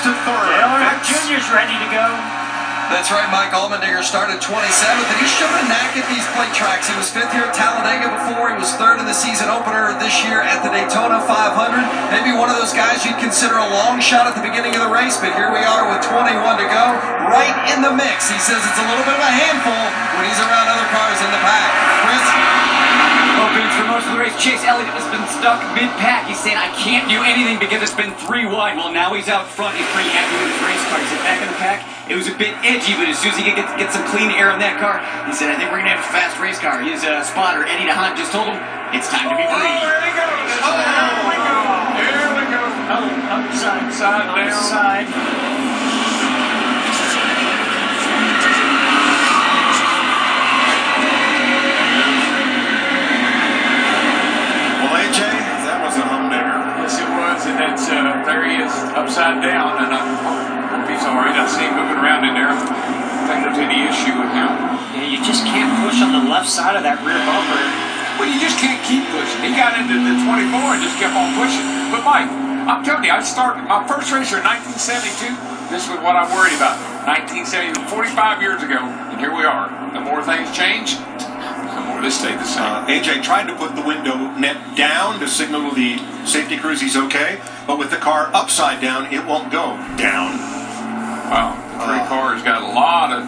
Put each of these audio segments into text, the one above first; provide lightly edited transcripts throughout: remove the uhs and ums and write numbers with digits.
to third. Dale Earnhardt Jr.'s ready to go. That's right, Mike Allmendinger started 27th, and he's shown a knack at these plate tracks. He was 5th here at Talladega before. He was 3rd in the season opener this year at the Daytona 500. Maybe one of those guys you'd consider a long shot at the beginning of the race, but here we are with 21 to go, right in the mix. He says it's a little bit of a handful when he's around other cars in the pack. Chris? Opens for most of the race. Chase Elliott has been stuck mid-pack. He's saying, I can't do anything because it's been 3 wide. Well, now he's out front. He's pretty happy with his race car. He's back in the pack. It was a bit edgy, but as soon as he could get some clean air in that car, he said, I think we're going to have a fast race car. His spotter, Eddie DeHaan, just told him, it's time to be free. Oh, there he goes. Oh, there we go. There we go. Oh, upside, side, down. Side. Well, AJ, that was a humdinger. Yes, it was, and that's, there he is, upside down, and he's all right. I see him moving around in there. I don't think there's any issue with him. Yeah, you just can't push on the left side of that rear bumper. Well, you just can't keep pushing. He got into the 24 and just kept on pushing. But Mike, I'm telling you, I started my first race in 1972. This was what I'm worried about. 1970, 45 years ago, and here we are. The more things change, the more they stay the same. AJ tried to put the window net down to signal the safety crews he's okay, but with the car upside down, it won't go down. Wow, the 3 cars got a lot of...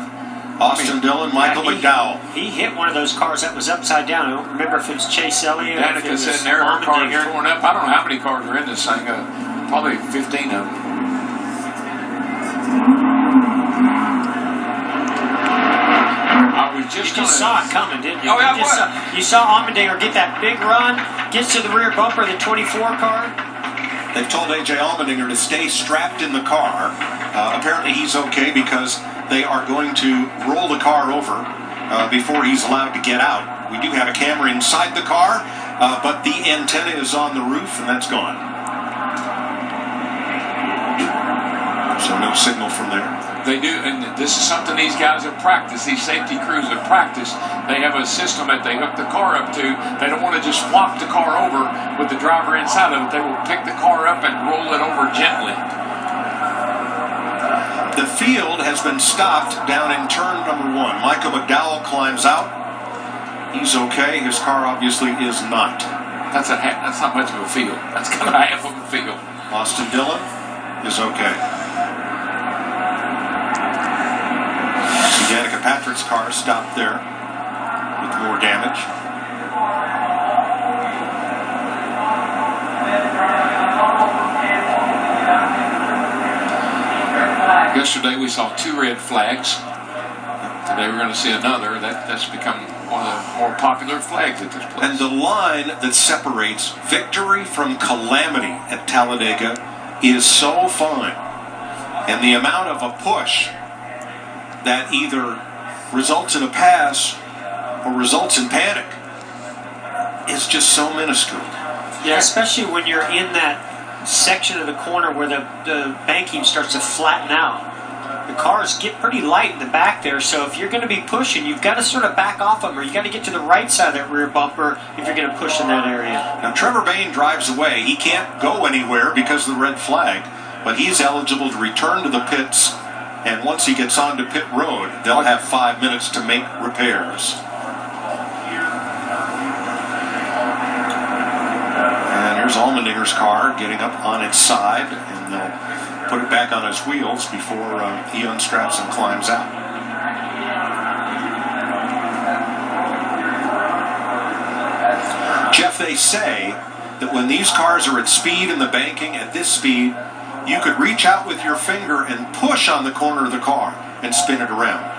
Austin Dillon, Michael McDowell. He hit one of those cars that was upside down. I don't remember if it was Chase Elliott or if it Danica was sitting there, her car was Allmendinger. torn up. I don't know how many cars are in this thing. Probably 15 of them. I was You just just saw it coming, didn't you? Oh, yeah, You saw Allmendinger get that big run, gets to the rear bumper of the 24 car. They've told AJ Allmendinger to stay strapped in the car. Apparently he's okay because they are going to roll the car over before he's allowed to get out. We do have a camera inside the car, but the antenna is on the roof, and that's gone. So no signal from there. They do, and this is something these guys have practiced, these safety crews have practiced. They have a system that they hook the car up to. They don't want to just flop the car over with the driver inside of it. They will pick the car up and roll it over gently. The field has been stopped down in turn number 1. Michael McDowell climbs out. He's okay. His car obviously is not. That's not much of a field. That's kind of half of a field. Austin Dillon is okay. Danica Patrick's car stopped there with more damage. Yesterday we saw 2 red flags. Today we're going to see another. That's become one of the more popular flags at this place. And the line that separates victory from calamity at Talladega is so fine. And the amount of a push that either results in a pass or results in panic is just so minuscule. Yeah, especially when you're in that section of the corner where the banking starts to flatten out. The cars get pretty light in the back there, so if you're going to be pushing, you've got to sort of back off them, or you've got to get to the right side of that rear bumper if you're going to push in that area. Now, Trevor Bayne drives away. He can't go anywhere because of the red flag, but he's eligible to return to the pits. And once he gets onto pit road, they'll have 5 minutes to make repairs. And here's Allmendinger's car getting up on its side, and they'll put it back on his wheels before he unstraps and climbs out. Jeff, they say that when these cars are at speed in the banking, at this speed, you could reach out with your finger and push on the corner of the car and spin it around.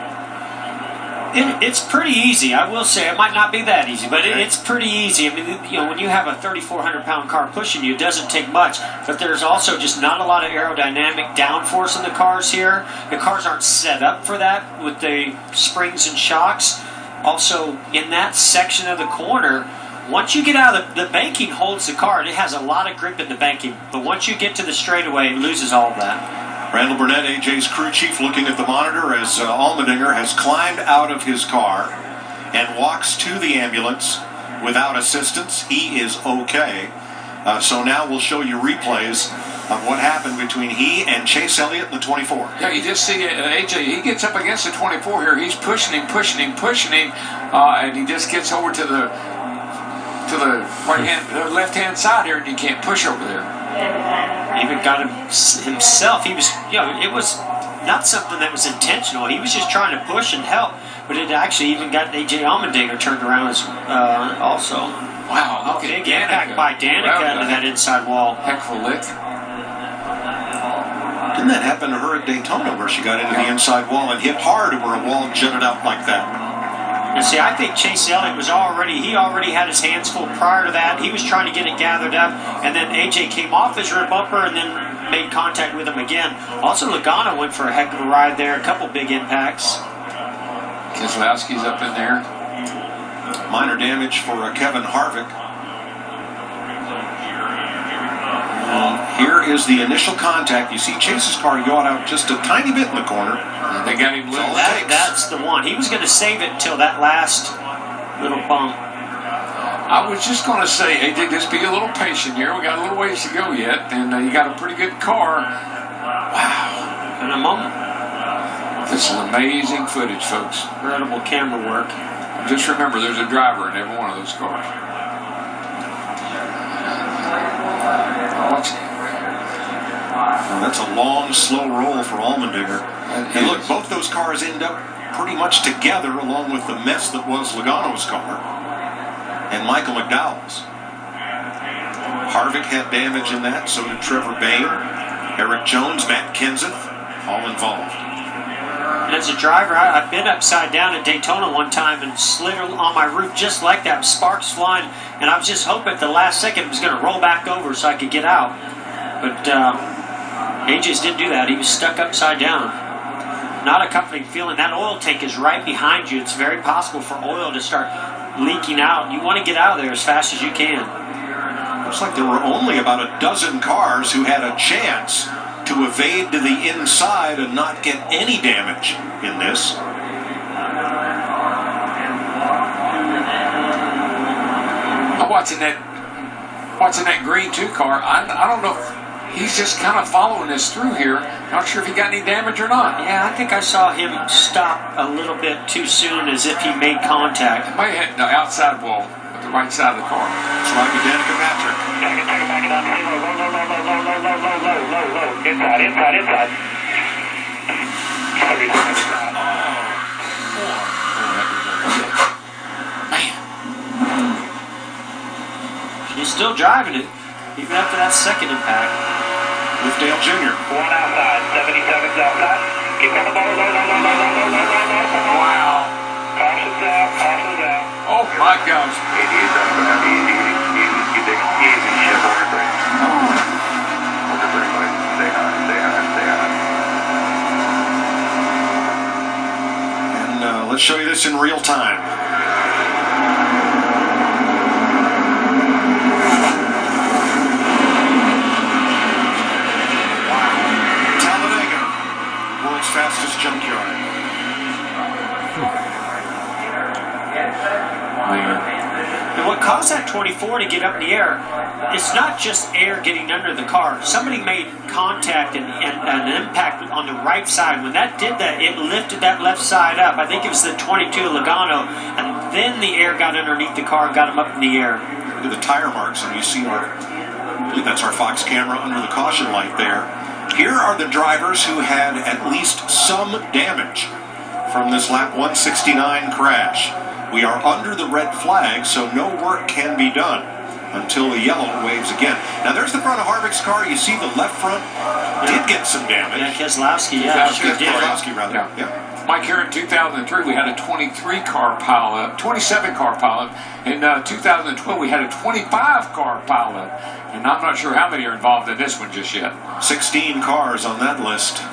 It's pretty easy. I will say it might not be that easy, but it's pretty easy. I mean, when you have a 3,400-pound car pushing you, it doesn't take much. But there's also just not a lot of aerodynamic downforce in the cars here. The cars aren't set up for that with the springs and shocks. Also, in that section of the corner, once you get out of the banking holds the car, and it has a lot of grip in the banking. But once you get to the straightaway, it loses all of that. Randall Burnett, AJ's crew chief, looking at the monitor as Allmendinger has climbed out of his car and walks to the ambulance without assistance. He is okay. So now we'll show you replays of what happened between he and Chase Elliott in the 24. Yeah, you just see AJ. He gets up against the 24 here. He's pushing him, and he just gets over to the left hand side here, and you can't push over there. Even got himself. He was, it was not something that was intentional. He was just trying to push and help, but it actually even got AJ Allmendinger turned around also. Wow, look big at impact by Danica into that inside wall. Heck of a lick. Didn't that happen to her at Daytona, where she got into the inside wall and hit hard where a wall jutted out like that? And see, I think Chase Elliott already had his hands full prior to that. He was trying to get it gathered up, and then AJ came off his rear bumper and then made contact with him again. Also, Logano went for a heck of a ride there, a couple big impacts. Keselowski's up in there. Minor damage for Kevin Harvick. Here is the initial contact. You see Chase's car yaw out just a tiny bit in the corner. They got him loose. That's the one. He was going to save it until that last little bump. I was just going to say, AJ, just be a little patient here. We got a little ways to go yet, and you got a pretty good car. Wow. In a moment. This is amazing footage, folks. Incredible camera work. Just remember, there's a driver in every one of those cars. Watch it. Well, that's a long, slow roll for Allmendinger. And look, both those cars end up pretty much together, along with the mess that was Logano's car and Michael McDowell's. Harvick had damage in that, so did Trevor Bayne, Eric Jones, Matt Kenseth, all involved. As a driver, I've been upside down at Daytona one time and slid on my roof just like that, sparks flying, and I was just hoping at the last second it was going to roll back over so I could get out. But AJ's didn't do that. He was stuck upside down. Not a comforting feeling. That oil tank is right behind you. It's very possible for oil to start leaking out. You want to get out of there as fast as you can. Looks like there were only about a dozen cars who had a chance to evade to the inside and not get any damage in this. I'm watching that green 2 car. I don't know if he's just kind of following us through here. Not sure if he got any damage or not. Yeah, I think I saw him stop a little bit too soon, as if he made contact. He might have hit the outside wall at the right side of the car. That's right, with Danica Patrick. Back it up. Low. Inside. 30 seconds out. Man. He's still driving it, even after that second impact. With Dale Jr. One outside, 70 seconds outside. Keep on the ball, low. Wow. Caution's out. Oh my gosh. Easy. Shift over brake. Over brake, buddy. Stay high. And let's show you this in real time. Talladega, world's fastest junkyard. And what caused that 24 to get up in the air, it's not just air getting under the car. Somebody made contact and an impact on the right side. When that did that, it lifted that left side up. I think it was the 22 Logano, and then the air got underneath the car and got him up in the air. Look at the tire marks, and you see I believe that's our Fox camera under the caution light there. Here are the drivers who had at least some damage from this lap 169 crash. We are under the red flag, so no work can be done until the yellow waves again. Now there's the front of Harvick's car. You see the left front did get some damage. Yeah, Keselowski, sure did. Keselowski, rather. Yeah. Mike, here in 2003, we had a 23-car pileup, 27-car pileup. In 2012, we had a 25-car pileup. And I'm not sure how many are involved in this one just yet. 16 cars on that list.